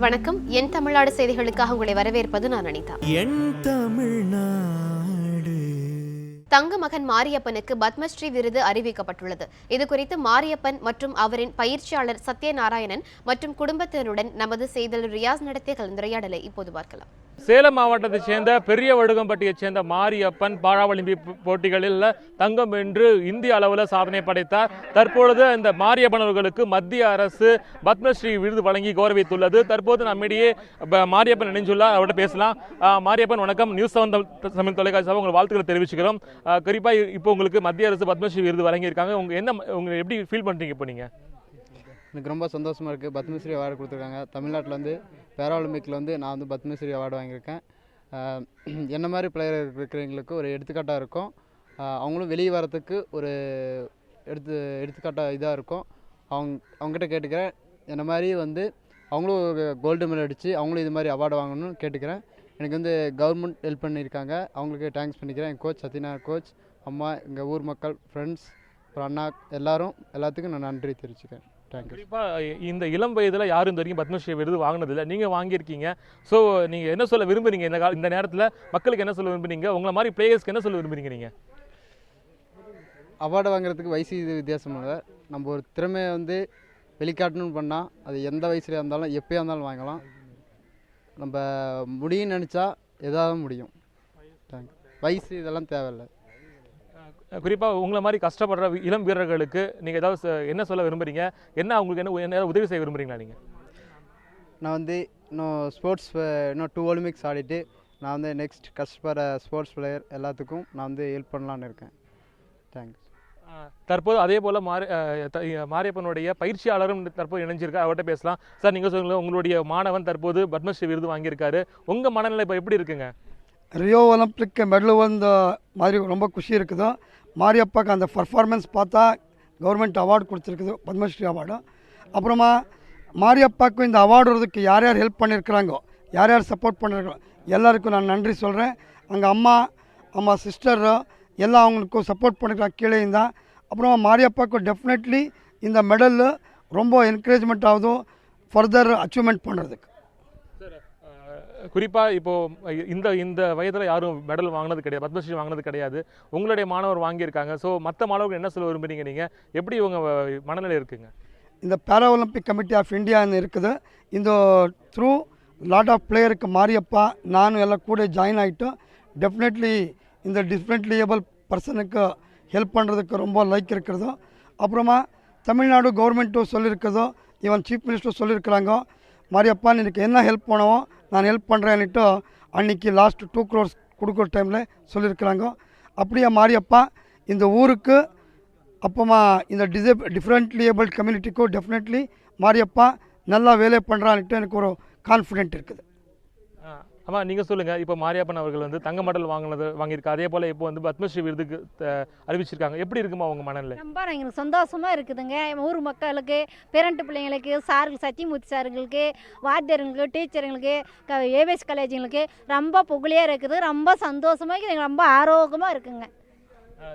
வணக்கம். என் தமிழ்நாடு செய்திகளுக்காக உங்களை வரவேற்பது நான் அனிதா. என் தமிழ்நாடு. தங்க மகன் மாரியப்பனுக்கு பத்மஸ்ரீ விருது அறிவிக்கப்பட்டுள்ளது. இதுகுறித்து மாரியப்பன் மற்றும் அவரின் பயிற்சியாளர் சத்யநாராயணன் மற்றும் குடும்பத்தினருடன் நமது செய்தியாளர் ரியாஸ் நடத்திய கலந்துரையாடலை இப்போது பார்க்கலாம். சேலம் மாவட்டத்தைச் சேர்ந்த பெரிய வடுகம்பட்டியைச் சேர்ந்த மாரியப்பன் பாராலிம்பிக் போட்டிகளில் தங்கம் வென்று இந்திய அளவில் சாதனை படைத்தார். தற்பொழுது இந்த மாரியப்பன் அவர்களுக்கு மத்திய அரசு பத்மஸ்ரீ விருது வழங்கி கௌரவித்துள்ளது. தற்போது நம்மிடையே மாரியப்பன் இணைஞ்சுள்ளார். அவர்கிட்ட பேசலாம். மாரியப்பன் வணக்கம். நியூஸ் 7 தமிழ் தொலைக்காட்சியாக உங்கள் வாழ்த்துக்களை தெரிவிச்சுக்கிறோம். குறிப்பாக இப்போ உங்களுக்கு மத்திய அரசு பத்மஸ்ரீ விருது வழங்கியிருக்காங்க. உங்க எப்படி ஃபீல் பண்ணுறீங்க? இப்போ நீங்கள்? எனக்கு ரொம்ப சந்தோஷமாக இருக்குது. பத்மஸ்ரீ அவார்டு கொடுத்துருக்காங்க. தமிழ்நாட்டில் பேராலிம்பிக்கில் நான் பத்மஸ்ரீ அவார்டு வாங்கியிருக்கேன். என்ன மாதிரி பிளேயர் இருக்கிறவங்களுக்கு ஒரு எடுத்துக்காட்டாக இருக்கும். அவங்களும் வெளியே வரத்துக்கு ஒரு எடுத்துக்காட்டாக இதாக இருக்கும். அவங்ககிட்ட கேட்டுக்கிறேன், என்ன மாதிரி அவங்களும் ஒரு கோல்டு மெடல் அடித்து அவங்களும் இது மாதிரி அவார்டு வாங்கணும்னு கேட்டுக்கிறேன். எனக்கு கவர்மெண்ட் ஹெல்ப் பண்ணியிருக்காங்க. அவங்களுக்கு தேங்க்ஸ் பண்ணிக்கிறேன். என் கோச் சத்யநாராயண் கோச், அம்மா, எங்கள் ஊர் மக்கள், ஃப்ரெண்ட்ஸ், அப்புறம் அண்ணா எல்லாத்துக்கும் நான் நன்றி தெரிவிச்சுக்கிறேன். குறிப்பாக இந்த இளம் வயதில் யாரும் இந்த வரைக்கும் பத்மஸ்ரீ விருது வாங்கினதில்லை. நீங்கள் வாங்கியிருக்கீங்க. ஸோ நீங்கள் என்ன சொல்ல விரும்புறீங்க? இந்த நேரத்தில் மக்களுக்கு என்ன சொல்ல விரும்புறீங்க? உங்களை மாதிரி பிளேயர்ஸ்க்கு என்ன சொல்ல விரும்புறீங்க? நீங்கள் அவார்டு வாங்குறதுக்கு வயசு வித்தியாசம் இல்லை. நம்ம ஒரு திறமையை வெளிக்காட்டணும்னு பண்ணால் அது எந்த வயசுலையாக இருந்தாலும் எப்போயா இருந்தாலும் வாங்கலாம். நம்ம முடியும்னு நினச்சா எதாவது முடியும். வயசு இதெல்லாம் தேவையில்லை. குறிப்பாக உங்களை மாதிரி கஷ்டப்படுற இளம் வீரர்களுக்கு நீங்கள் ஏதாவது என்ன சொல்ல விரும்புகிறீங்க? என்ன அவங்களுக்கு என்ன உதவி செய்ய விரும்புகிறீங்களா? நீங்கள் நான் இன்னும் ஸ்போர்ட்ஸ் இன்னும் 2 ஒலிம்பிக்ஸ் ஆடிட்டு நான் நெக்ஸ்ட் கஷ்டப்படுற ஸ்போர்ட்ஸ் பிளேயர் எல்லாத்துக்கும் நான் ஹெல்ப் பண்ணலான்னு இருக்கேன். தேங்க்ஸ். தற்போது அதே போல் மாரியப்பனுடைய பயிற்சியாளரும் தற்போது இணைஞ்சிருக்கார். அவர்கிட்ட பேசலாம். சார், நீங்கள் சொல்லுங்கள், உங்களுடைய மாணவன் தற்போது பத்மஸ்ரீ விருது வாங்கியிருக்காரு. உங்கள் மனநிலை இப்போ எப்படி இருக்குங்க? ரியோ ஒலிம்பிக் மெடல் வந்த மாதிரி ரொம்ப குஷி இருக்குது. மாரியப்பாக்கு அந்த பர்ஃபார்மன்ஸ் பார்த்தா கவர்மெண்ட் அவார்டு கொடுத்துருக்குது, பத்மஸ்ரீ அவார்டு. அப்புறமா மாரியப்பாவுக்கும் இந்த அவார்டு வரதுக்கு யார் யார் ஹெல்ப் பண்ணியிருக்கிறாங்கோ, யார் யார் சப்போர்ட் பண்ணியிருக்கிறோம் எல்லாருக்கும் நான் நன்றி சொல்கிறேன். அங்கே அம்மா சிஸ்டர் எல்லாம் அவங்களுக்கும் சப்போர்ட் பண்ணிக்கிறாங்க கீழே இருந்தால். அப்புறமா மாரியப்பாவுக்கும் டெஃபினெட்லி இந்த மெடல் ரொம்ப என்கரேஜ்மெண்ட் ஆகுதும் ஃபர்தர் அச்சீவ்மெண்ட் பண்ணுறதுக்கு. குறிப்பாக இப்போது இந்த வயதில் யாரும் மெடல் வாங்கினது கிடையாது, பத்மஸ்ரீ வாங்கினது கிடையாது. உங்களுடைய மாணவர் வாங்கியிருக்காங்க. ஸோ மற்ற மாணவர்கள் என்ன சொல்ல விரும்புகிறீங்க? நீங்கள் எப்படி உங்கள் மனநிலை இருக்குங்க? இந்த பேரா ஒலிம்பிக் கமிட்டி ஆஃப் இந்தியான்னு இருக்குது. இந்த த்ரூ லாட் ஆஃப் பிளேயருக்கு மாரியப்பா நானும் எல்லாம் கூட ஜாயின் ஆகிட்டோம். டெஃபினெட்லி இந்த டிஃப்ரெண்ட்லி ஏபிள் பர்சனுக்கு ஹெல்ப் பண்ணுறதுக்கு ரொம்ப லைக் இருக்கிறதோ. அப்புறமா தமிழ்நாடு கவர்மெண்ட்டும் சொல்லியிருக்கிறதோ, ஈவன் சீஃப் மினிஸ்டர் சொல்லியிருக்கிறாங்க, மாரியப்பான்னு எனக்கு என்ன ஹெல்ப் பண்ணுவோம் நான் ஹெல்ப் பண்ணுறேன்னுட்டு அன்றைக்கி லாஸ்ட் 2 crores கொடுக்குற டைமில் சொல்லியிருக்கிறாங்க. அப்படியே மாரியப்பா இந்த ஊருக்கு அப்புறமா இந்த டிஃப்ரெண்ட்லி ஏபிள் கம்யூனிட்டிக்கும் டெஃபினெட்லி மாரியப்பா நல்லா வேலை பண்ணுறான்னுட்டு எனக்கு ஒரு கான்ஃபிடென்ட் இருக்குது. ஆமாம், நீங்கள் சொல்லுங்கள். இப்போ மாரியப்பன் அவர்கள் தங்க மெடல் வாங்கியிருக்கா. அதே போல் இப்போ பத்மஸ்ரீ விருதுக்கு அறிவிச்சிருக்காங்க. எப்படி இருக்குமா உங்கள் மனநிலை? ரொம்ப எங்களுக்கு சந்தோஷமாக இருக்குதுங்க. ஊர் மக்களுக்கு, பேரண்ட் பிள்ளைங்களுக்கு, சார்கள், சத்தியமூர்த்தி சார்களுக்கு, வாத்தியர்களுக்கு, டீச்சருங்களுக்கு, ஏபிஎஸ் காலேஜுங்களுக்கு ரொம்ப புகழியாக இருக்குது. ரொம்ப சந்தோஷமாக இருக்குது. ரொம்ப ஆரோக்கியமாக இருக்குங்க.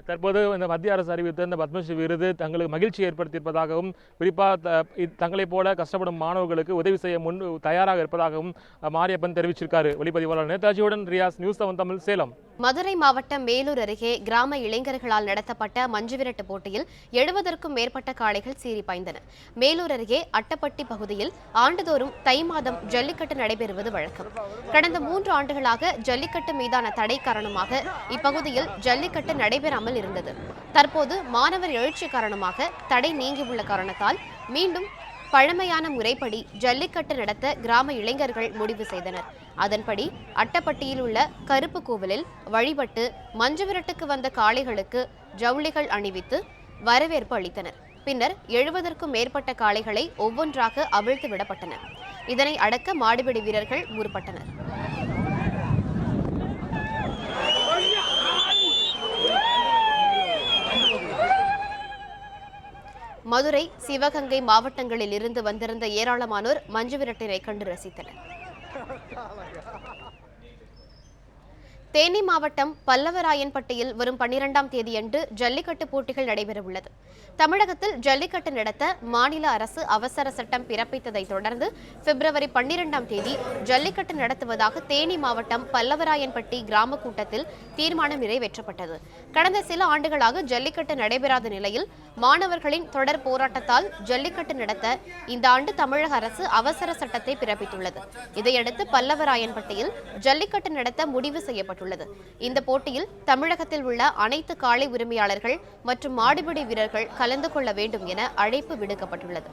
தற்போது இந்த மத்திய அரசு அறிவித்த இந்த பத்மஸ்ரீ விருது தங்களுக்கு மகிழ்ச்சி ஏற்படுத்தியிருப்பதாகவும், குறிப்பாக தங்களைப் போல கஷ்டப்படும் மாணவர்களுக்கு உதவி செய்ய தயாராக இருப்பதாகவும் மாரியப்பன் தெரிவிச்சிருக்காரு. ஒளிப்பதிவாளர் நேதாஜியுடன் ரியாஸ், நியூஸ் 7 தமிழ், சேலம். மதுரை மாவட்டம் மேலூர் அருகே கிராம இளைஞர்களால் நடத்தப்பட்ட மஞ்சுவிரட்டு போட்டியில் 70க்கும் மேற்பட்ட காளைகள் சீறி பாய்ந்தன. மேலூர் அருகே அட்டப்பட்டி பகுதியில் ஆண்டுதோறும் தை மாதம் ஜல்லிக்கட்டு நடைபெறுவது வழக்கம். கடந்த 3 ஆண்டுகளாக ஜல்லிக்கட்டு மீதான தடை காரணமாக இப்பகுதியில் ஜல்லிக்கட்டு நடைபெறாமல் இருந்தது. தற்போது மாணவர் எழுச்சி காரணமாக தடை நீங்கியுள்ள காரணத்தால் மீண்டும் பழமையான முறைப்படி ஜல்லிக்கட்டு நடத்த கிராம இளைஞர்கள் முடிவு செய்தனர். அதன்படி அட்டப்பட்டியில் உள்ள கருப்பு கோவிலில் வழிபட்டு மஞ்சுவிரட்டுக்கு வந்த காளைகளுக்கு ஜவுளிகள் அணிவித்து வரவேற்பு அளித்தனர். பின்னர் 70க்கும் மேற்பட்ட காளைகளை ஒவ்வொன்றாக அவிழ்த்து விடப்பட்டன. இதனை அடக்க மாடுபிடி வீரர்கள் முற்பட்டனர். மதுரை, சிவகங்கை மாவட்டங்களில் இருந்து வந்திருந்த ஏராளமானோர் மஞ்சுவிரட்டினை கண்டு ரசித்தனர். தேனி மாவட்டம் பல்லவராயன்பட்டியில் வரும் 12ஆம் தேதியன்று ஜல்லிக்கட்டு போட்டிகள் நடைபெறவுள்ளது. தமிழகத்தில் ஜல்லிக்கட்டு நடத்த மாநில அரசு அவசர சட்டம் பிறப்பித்ததை தொடர்ந்து பிப்ரவரி 12ஆம் தேதி ஜல்லிக்கட்டு நடத்துவதாக தேனி மாவட்டம் பல்லவராயன்பட்டி கிராம கூட்டத்தில் தீர்மானம் நிறைவேற்றப்பட்டது. கடந்த சில ஆண்டுகளாக ஜல்லிக்கட்டு நடைபெறாத நிலையில் மாணவர்களின் தொடர் போராட்டத்தால் ஜல்லிக்கட்டு நடத்த இந்த ஆண்டு தமிழக அரசு அவசர சட்டத்தை பிறப்பித்துள்ளது. இதையடுத்து பல்லவராயன்பட்டியில் ஜல்லிக்கட்டு நடத்த முடிவு செய்யப்பட்டுள்ளது. இந்த போட்டியில் தமிழகத்தில் உள்ள அனைத்து காளை உரிமையாளர்கள் மற்றும் மாடுபிடி வீரர்கள் கலந்து கொள்ள வேண்டும் என அழைப்பு விடுக்கப்பட்டுள்ளது.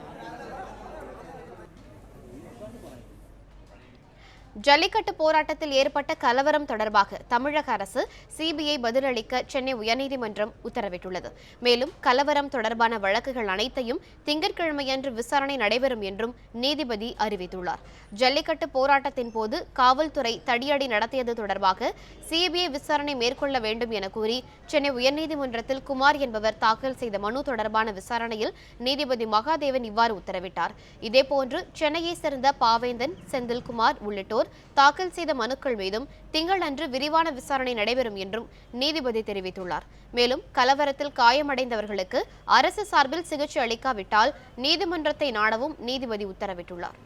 ஜல்லிக்கட்டு போராட்டத்தில் ஏற்பட்ட கலவரம் தொடர்பாக தமிழக அரசு சிபிஐ பதிலளிக்க சென்னை உயர்நீதிமன்றம் உத்தரவிட்டுள்ளது. மேலும் கலவரம் தொடர்பான வழக்குகள் அனைத்தையும் திங்கட்கிழமையன்று விசாரணை நடைபெறும் என்றும் நீதிபதி அறிவித்துள்ளார். ஜல்லிக்கட்டு போராட்டத்தின் போது காவல்துறை தடியடி நடத்தியது தொடர்பாக சிபிஐ விசாரணை மேற்கொள்ள வேண்டும் என கூறி சென்னை உயர்நீதிமன்றத்தில் குமார் என்பவர் தாக்கல் செய்த மனு தொடர்பான விசாரணையில் நீதிபதி மகாதேவன் இவ்வாறு உத்தரவிட்டார். இதேபோன்று சென்னையை சேர்ந்த பாவேந்தன், செந்தில்குமார் உள்ளிட்டோர் தாக்கல் செய்த மனுக்கள் மீதும் திங்களன்று விரிவான விசாரணை நடைபெறும் என்றும் நீதிபதி தெரிவித்துள்ளார். மேலும் கலவரத்தில் காயமடைந்தவர்களுக்கு அரசு சார்பில் சிகிச்சை அளிக்காவிட்டால் நீதிமன்றத்தை நாடவும் நீதிபதி உத்தரவிட்டுள்ளார்.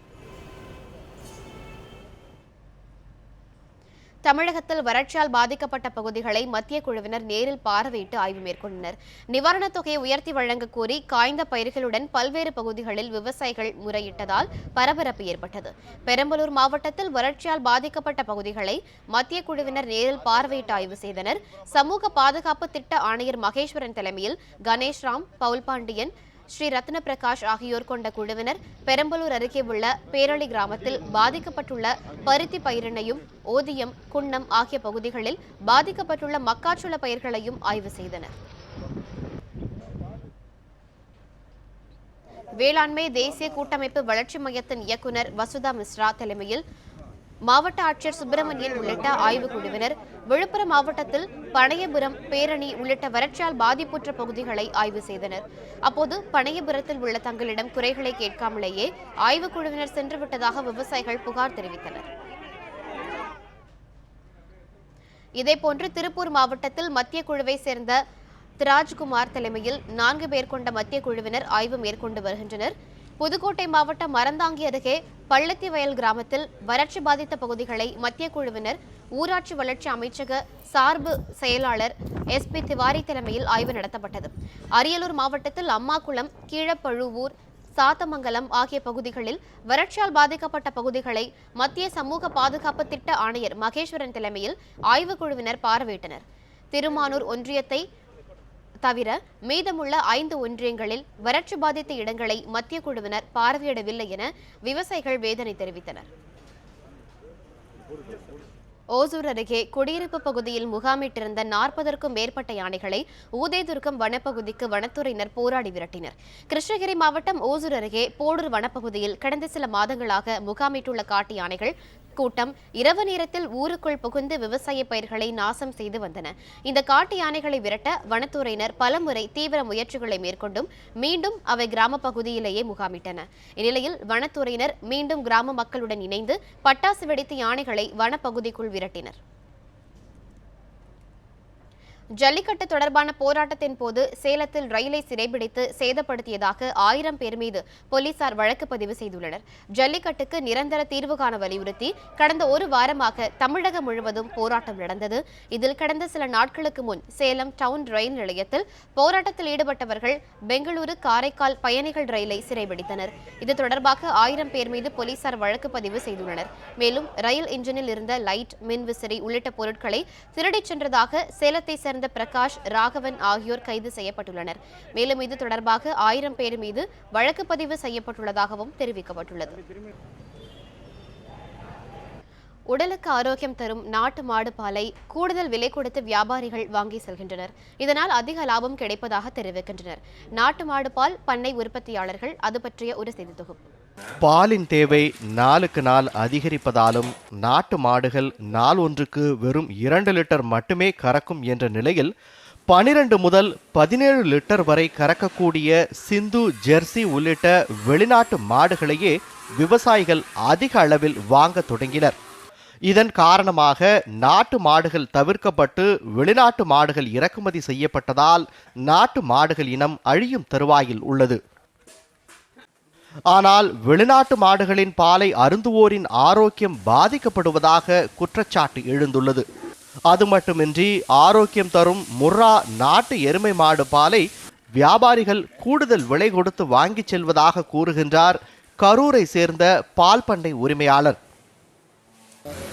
தமிழகத்தில் வறட்சியால் பாதிக்கப்பட்ட பகுதிகளை மத்திய குழுவினர் நேரில் பார்வையிட்டு ஆய்வு மேற்கொண்டனர். நிவாரணத் தொகையை உயர்த்தி வழங்க கோரி காய்ந்த பயிர்களுடன் பல்வேறு பகுதிகளில் விவசாயிகள் முறையிட்டதால் பரபரப்பு ஏற்பட்டது. பெரம்பலூர் மாவட்டத்தில் வறட்சியால் பாதிக்கப்பட்ட பகுதிகளை மத்திய குழுவினர் நேரில் பார்வையிட்டு ஆய்வு செய்தனர். சமூக பாதுகாப்பு திட்ட ஆணையர் மகேஸ்வரன் தலைமையில் கணேஷ்ராம், பவுல்பாண்டியன், ஸ்ரீ ரத்ன பிரகாஷ் ஆகியோர் கொண்ட குழுவினர் பெரம்பலூர் அருகே உள்ள பேரளி கிராமத்தில் பாதிக்கப்பட்டுள்ள பருத்தி பயிரினையும், ஓதியம், குன்னம் ஆகிய பகுதிகளில் பாதிக்கப்பட்டுள்ள மக்காச்சோள பயிர்களையும் ஆய்வு செய்தனர். வேளாண்மை தேசிய கூட்டமைப்பு வளர்ச்சி மையத்தின் இயக்குநர் வசுதா மிஸ்ரா தலைமையில் மாவட்ட ஆட்சியர் சுப்பிரமணியன் உள்ளிட்ட ஆய்வுக் குழுவினர் விழுப்புரம் மாவட்டத்தில் பனையபுரம், பேரணி உள்ளிட்ட வறட்சியால் பாதிப்புற்ற பகுதிகளை ஆய்வு செய்தனர். அப்போது பனையபுரத்தில் உள்ள தங்களிடம் குறைகளை கேட்காமலேயே ஆய்வுக் குழுவினர் சென்றுவிட்டதாக விவசாயிகள் புகார் தெரிவித்தனர். இதேபோன்று திருப்பூர் மாவட்டத்தில் மத்திய குழுவை சேர்ந்த ராஜ்குமார் தலைமையில் 4 பேர் கொண்ட மத்திய குழுவினர் ஆய்வு மேற்கொண்டு வருகின்றனர். புதுக்கோட்டை மாவட்டம் மரந்தாங்கி அருகே பள்ளத்தி வயல் கிராமத்தில் வறட்சி பாதித்த பகுதிகளை மத்திய குழுவினர் ஊராட்சி வளர்ச்சி அமைச்சக சார்பு செயலாளர் SP திவாரி தலைமையில் ஆய்வு நடத்தப்பட்டது. அரியலூர் மாவட்டத்தில் அம்மாக்குளம், கீழப்பழுவூர், சாத்தமங்கலம் ஆகிய பகுதிகளில் வறட்சியால் பாதிக்கப்பட்ட பகுதிகளை மத்திய சமூக பாதுகாப்பு திட்ட ஆணையர் மகேஸ்வரன் தலைமையில் ஆய்வுக் குழுவினர் பார்வையிட்டனர். திருமானூர் ஒன்றியத்தை தவிர மீதமுள்ள 5 ஒன்றியங்களில் வறட்சி பாதித்த இடங்களை மத்திய குழுவினர் பார்வையிடவில்லை என விவசாயிகள் வேதனை தெரிவித்தனர். ஓசூர் அருகே குடியிருப்பு பகுதியில் முகாமிட்டிருந்த 40க்கும் மேற்பட்ட யானைகளை ஊதேதுர்கம் வனப்பகுதிக்கு வனத்துறையினர் போராடி விரட்டினர். கிருஷ்ணகிரி மாவட்டம் ஓசூர் அருகே போடூர் வனப்பகுதியில் கடந்த சில மாதங்களாக முகாமிட்டுள்ள காட்டு யானைகள் கூட்டம் இரவு நேரத்தில் ஊருக்குள் புகுந்து விவசாய பயிர்களை நாசம் செய்து வந்தன. இந்த காட்டு யானைகளை விரட்ட வனத்துறையினர் பலமுறை தீவிர முயற்சிகளை மேற்கொண்டும் மீண்டும் அவை கிராம பகுதியிலேயே முகாமிட்டன. இந்நிலையில் வனத்துறையினர் மீண்டும் கிராம மக்களுடன் இணைந்து பட்டாசு வெடித்து யானைகளை வனப்பகுதிக்குள் விரட்டினர். ஜல்லிக்கட்டு தொடர்பான போராட்டத்தின் போது சேலத்தில் ரயிலை சிறைபிடித்து சேதப்படுத்தியதாக 1000 பேர் மீது போலீசார் வழக்கு பதிவு செய்துள்ளனர். ஜல்லிக்கட்டுக்கு நிரந்தர தீர்வு காண வலியுறுத்தி கடந்த ஒரு வாரமாக தமிழகம் முழுவதும் போராட்டம் நடந்தது. இதில் கடந்த சில நாட்களுக்கு முன் சேலம் டவுன் ரயில் நிலையத்தில் போராட்டத்தில் ஈடுபட்டவர்கள் பெங்களூரு, காரைக்கால் பயணிகள் ரயிலை சிறைபிடித்தனர். இது தொடர்பாக 1000 பேர் மீது போலீசார் வழக்கு பதிவு செய்துள்ளனர். மேலும் ரயில் இன்ஜினில் இருந்த லைட், மின்விசிறி உள்ளிட்ட பொருட்களை திருடிச் சென்றதாக சேலத்தை சேர்ந்த பிரகாஷ், ராகவன் ஆகியோர் கைது செய்யப்பட்டுள்ளனர். மேலும் இது தொடர்பாக 1000 பேர் மீது வழக்கு பதிவு செய்யப்பட்டுள்ளதாகவும் தெரிவிக்கப்பட்டுள்ளது. உடலுக்கு ஆரோக்கியம் தரும் நாட்டு மாடு பாலை கூடுதல் விலை கொடுத்து வியாபாரிகள் வாங்கி செல்கின்றனர். இதனால் அதிக லாபம் கிடைப்பதாக தெரிவிக்கின்றனர் நாட்டு மாடு பால் பண்ணை உற்பத்தியாளர்கள். அது பற்றிய ஒரு செய்தி தொகுப்பு. பாலின் தேவை நாளுக்கு நாள் அதிகரிப்பதாலும் நாட்டு மாடுகள் நாள் ஒன்றுக்கு வெறும் 2 லிட்டர் மட்டுமே கறக்கும் என்ற நிலையில் 12 முதல் 17 லிட்டர் வரை கறக்கக்கூடிய சிந்து, ஜெர்சி உள்ளிட்ட வெளிநாட்டு மாடுகளையே விவசாயிகள் அதிக அளவில் வாங்க தொடங்கினர். இதன் காரணமாக நாட்டு மாடுகள் தவிர்க்கப்பட்டு வெளிநாட்டு மாடுகள் இறக்குமதி செய்யப்பட்டதால் நாட்டு மாடுகள் இனம் அழியும் தருவாயில் உள்ளது. ஆனால் வெளிநாட்டு மாடுகளின் பாலை அருந்துவோரின் ஆரோக்கியம் பாதிக்கப்படுவதாக குற்றச்சாட்டு எழுந்துள்ளது. அது மட்டுமின்றி ஆரோக்கியம் தரும் முர்ரா நாட்டு எருமை மாடு பாலை வியாபாரிகள் கூடுதல் விலை கொடுத்து வாங்கிச் செல்வதாக கூறுகின்றார் கரூரை சேர்ந்த பால் பண்ணை உரிமையாளர்.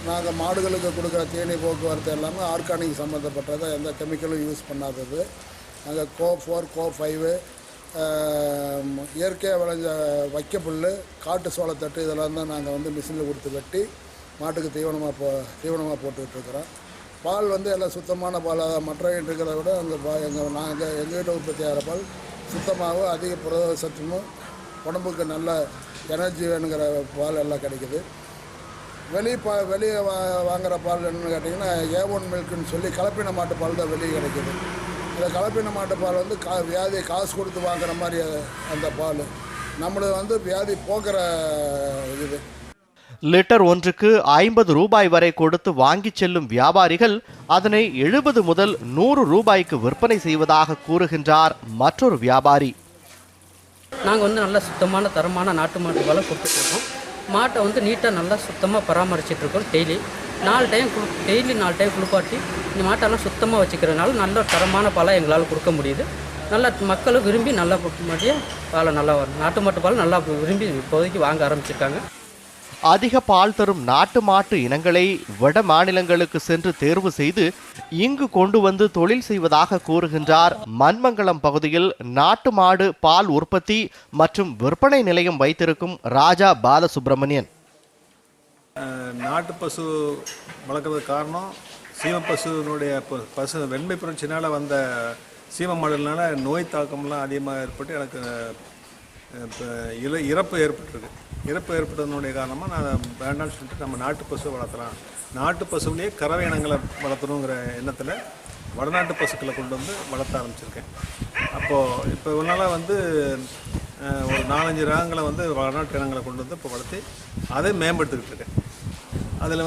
நாங்கள் மாடுகளுக்கு கொடுக்குற தேனீ போக்குவரத்து எல்லாமே ஆர்கானிக் சம்மந்தப்பட்டது, எந்த கெமிக்கலும் யூஸ் பண்ணாதது. நாங்கள் கோ4 கோ5 இயற்கையாக விளைஞ்ச வைக்கப்புல், காட்டு சோளத்தட்டு இதெல்லாம் தான் நாங்கள் மிஷினில் கொடுத்து வெட்டி மாட்டுக்கு தீவனமாக போட்டுட்ருக்குறோம். பால் எல்லாம் சுத்தமான பால், மற்றவங்க இருக்கிறத விட நாங்கள் எங்கள் வீட்டை உற்பத்தி ஆகிற பால் சுத்தமாகவும் அதிக புரத சத்துமும் உடம்புக்கு நல்ல எனர்ஜி வேணுங்கிற பால் எல்லாம் கிடைக்குது. வெளியே வாங்குகிற பால் என்னென்னு கேட்டிங்கன்னா A1 மில்க்குன்னு சொல்லி கலப்பின மாட்டு பால் தான் வெளியே கிடைக்குது. அந்த கலப்பின மாட்டு பால் வியாதி காசு கொடுத்து வாங்குற மாதிரி அந்த பால் நம்மளுக்கு வியாதி போக்குற இது. லிட்டர் ஒன்றுக்கு 50 ரூபாய் வரை கொடுத்து வாங்கிச் செல்லும் வியாபாரிகள் அதனை 70 முதல் 100 ரூபாய்க்கு விற்பனை செய்வதாக கூறுகின்றார் மற்றொரு வியாபாரி. நாங்கள் நல்ல சுத்தமான தரமான நாட்டு மாட்டு பாலை கொடுத்துட்ருக்கோம். மாட்டை நீட்டாக நல்லா சுத்தமாக பராமரிச்சிட்ருக்கோம். டெய்லி 4 டைம் குளிப்பாட்டி இந்த மாட்டெல்லாம் சுத்தமாக வச்சுக்கிறதுனால நல்ல தரமான பாலை எங்களால் கொடுக்க முடியுது. நல்லா மக்களும் விரும்பி நல்லா மாதிரியாக பாலை நல்லா வரும். நாட்டு மாட்டு பால் நல்லா விரும்பி இப்போதைக்கு வாங்க ஆரம்பிச்சிருக்காங்க. அதிக பால் தரும் நாட்டு மாட்டு இனங்களை வட மாநிலங்களுக்கு சென்று தேர்வு செய்து இங்கு கொண்டு வந்து தொழில் செய்வதாக கூறுகின்றார் மண்மங்கலம் பகுதியில் நாட்டு மாடு பால் உற்பத்தி மற்றும் விற்பனை நிலையம் வைத்திருக்கும் ராஜா பாலசுப்ரமணியன். நாட்டு பசு வளர்க்குறதுக்கு காரணம் சீம பசுனுடைய பசு வெண்மை புரட்சினால் வந்த சீம மாடுனால நோய் தாக்கம்லாம் அதிகமாக ஏற்பட்டு எனக்கு இறப்பு ஏற்பட்டிருக்கு. இறப்பு ஏற்பட்டதனுடைய காரணமாக நான் வேண்டாம்னு சொல்லிட்டு நம்ம நாட்டு பசு வளர்த்தலாம், நாட்டு பசுவிலேயே கறவை இனங்களை வளர்த்தணுங்கிற எண்ணத்தில் வடநாட்டு பசுக்களை கொண்டு வளர்த்த ஆரம்பிச்சிருக்கேன். அப்போது இப்போ இவனால் ஒரு 4-5 ரகங்களை வடநாட்டு இனங்களை கொண்டு இப்போ வளர்த்தி அதை மேம்படுத்திக்கிட்டு இருக்கேன். அதில்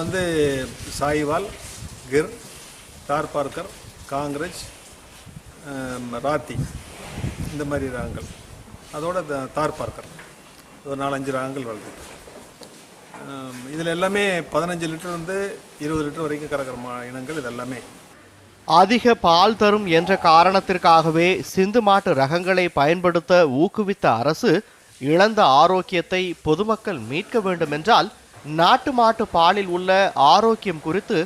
சாயிவால், கிர், தார்பார்க்கர், காங்கிரஸ், ராத்தி இந்த மாதிரி ரகங்கள், அதோட தார்பார்க்கர் ஒரு 4-5 ரகங்கள் வளர்த்துட்டு. இதில் எல்லாமே 15 லிட்டர் 20 லிட்டர் வரைக்கும் கறக்கிற இனங்கள் இது எல்லாமே. அதிக பால் தரும் என்ற காரணத்திற்காகவே சிந்து மாட்டு ரகங்களை பயன்படுத்த ஊக்குவித்த அரசு இழந்த ஆரோக்கியத்தை பொதுமக்கள் மீட்க வேண்டுமென்றால் நாட்டு மாட்டு பாலில் உள்ள ஆரோக்கியம் குறித்து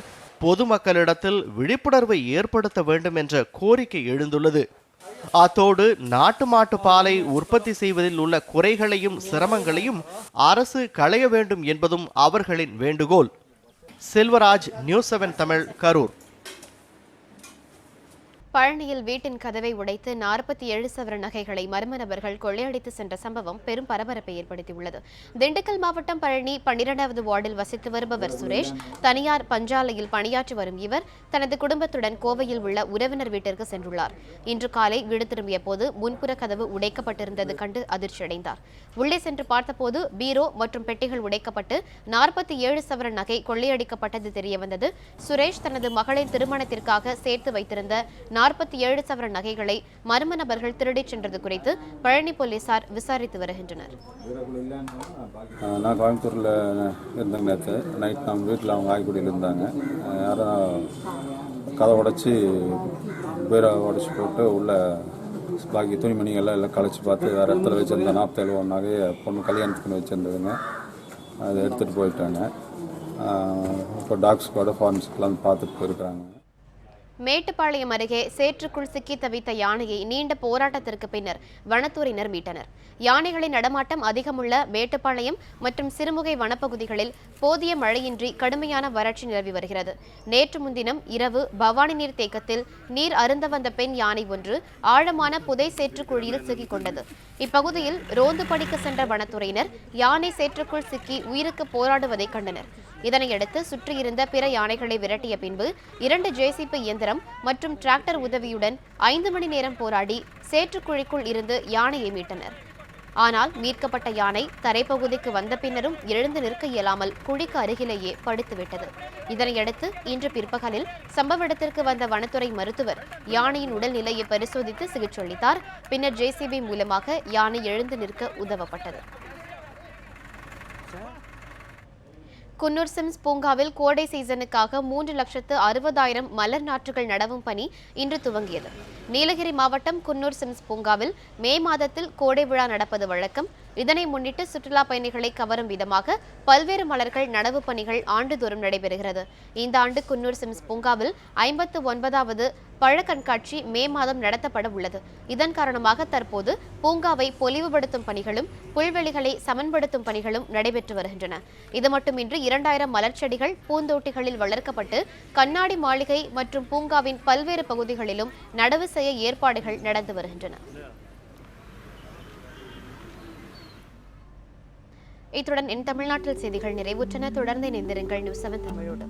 பொதுமக்களிடத்தில் விழிப்புணர்வை ஏற்படுத்த வேண்டும் என்ற கோரிக்கை எழுந்துள்ளது. அத்தோடு நாட்டு மாட்டு பாலை உற்பத்தி செய்வதில் உள்ள குறைகளையும் சிரமங்களையும் அரசு களைய வேண்டும் என்பதும் அவர்களின் வேண்டுகோள். செல்வராஜ், நியூஸ் 7 தமிழ், கரூர். பழனியில் வீட்டின் கதவை உடைத்து 47 சவர நகைகளை மர்ம நபர்கள் கொள்ளையடித்து சென்ற சம்பவம் பெரும் பரபரப்பை ஏற்படுத்தியுள்ளது. திண்டுக்கல் மாவட்டம் பழனி 12வது வார்டில் வசித்து வருபவர் சுரேஷ். தனியார் பஞ்சாலையில் பணியாற்றி வரும் இவர் தனது குடும்பத்துடன் கோவையில் உள்ள உறவினர் வீட்டிற்கு சென்றுள்ளார். இன்று காலை வீடு திரும்பிய போது முன்புற கதவு உடைக்கப்பட்டிருந்தது கண்டு அதிர்ச்சியடைந்தார். உள்ளே சென்று பார்த்தபோது பீரோ மற்றும் பெட்டிகள் உடைக்கப்பட்டு 47 சவர நகை கொள்ளையடிக்கப்பட்டது தெரியவந்தது. சுரேஷ் தனது மகளின் திருமணத்திற்காக சேர்த்து வைத்திருந்த 47 சவர நகைகளை மர்ம நபர்கள் திருடிச் சென்றது குறித்து பழனி போலீசார் விசாரித்து வருகின்றனர். நான் கோயம்புத்தூரில் இருந்தேங்க. நேற்று நைட் நம்ம வீட்டில் அவங்க ஆய்க்குடியில் இருந்தாங்க. யாரும் கதை உடச்சி பீரோ உடச்சி போட்டு உள்ள பாக்கி துணிமணிகள்லாம் எல்லாம் கழிச்சு பார்த்து வேறு இடத்துல வச்சுருந்த 47 நகையை பொண்ணு கல்யாணத்துக்குன்னு வச்சுருந்ததுங்க. அதை எடுத்துகிட்டு போயிட்டாங்க. இப்போ டாக் ஸ்குவாடு ஃபாரன்சிக்லாம் பார்த்துட்டு போயிருக்காங்க. மேட்டுப்பாளையம் அருகே சேற்றுக்குள் சிக்கி தவித்த யானையை நீண்ட போராட்டத்திற்கு பின்னர் வனத்துறையினர் மீட்டனர். யானைகளின் நடமாட்டம் அதிகமுள்ள மேட்டுப்பாளையம் மற்றும் சிறுமுகை வனப்பகுதிகளில் போதிய மழையின்றி கடுமையான வறட்சி நிலவி வருகிறது. நேற்று முன்தினம் இரவு பவானி நீர் தேக்கத்தில் நீர் அருந்த வந்த பெண் யானை ஒன்று ஆழமான புதை சேற்றுக்குழியில் சிக்கிக் கொண்டது. இப்பகுதியில் ரோந்து பணிக்கு சென்ற வனத்துறையினர் யானை சேற்றுக்குள் சிக்கி உயிருக்கு போராடுவதை கண்டனர். இதனையடுத்து சுற்றியிருந்த பிற யானைகளை விரட்டிய பின்பு 2 JCB இயந்திரம் மற்றும் டிராக்டர் உதவியுடன் 5 மணி நேரம் போராடி சேற்றுக்குழிக்குள் இருந்து யானையை மீட்டனர். ஆனால் மீட்கப்பட்ட யானை தரைப்பகுதிக்கு வந்த பின்னரும் எழுந்து நிற்க இயலாமல் குழிக்கு அருகிலேயே படுத்துவிட்டது. இதனையடுத்து இன்று பிற்பகலில் சம்பவ இடத்திற்கு வந்த வனத்துறை மருத்துவர் யானையின் உடல்நிலையை பரிசோதித்து சிகிச்சை அளித்தார். பின்னர் ஜேசிபி மூலமாக யானை எழுந்து நிற்க உதவப்பட்டது. குன்னூர் சிம்ஸ் பூங்காவில் கோடை சீசனுக்காக 3,60,000 மலர் நாற்றுகள் நடவும் பணி இன்று துவங்கியது. நீலகிரி மாவட்டம் குன்னூர் சிம்ஸ் பூங்காவில் மே மாதத்தில் கோடை விழா நடப்பது வழக்கம். இதனை முன்னிட்டு சுற்றுலா பயணிகளை கவரும் விதமாக பல்வேறு மலர்கள் நடவு பணிகள் ஆண்டுதோறும் நடைபெறுகிறது. இந்த ஆண்டு குன்னூர் சிம்ஸ் பூங்காவில் 59வது பழ கண்காட்சி மே மாதம் நடத்தப்பட உள்ளது. இதன் காரணமாக தற்போது பூங்காவை பொலிவுபடுத்தும் பணிகளும் புல்வெளிகளை சமன்படுத்தும் பணிகளும் நடைபெற்று வருகின்றன. இது மட்டுமின்றி 2000 மலர் செடிகள் பூந்தோட்டிகளில் வளர்க்கப்பட்டு கண்ணாடி மாளிகை மற்றும் பூங்காவின் பல்வேறு பகுதிகளிலும் நடவு செய்ய ஏற்பாடுகள் நடந்து வருகின்றன. இத்துடன் தமிழ்நாட்டில் செய்திகள் நிறைவுற்றன. தொடர்ந்து இணைந்திருங்கள் நியூஸ் 7 தமிழோடு.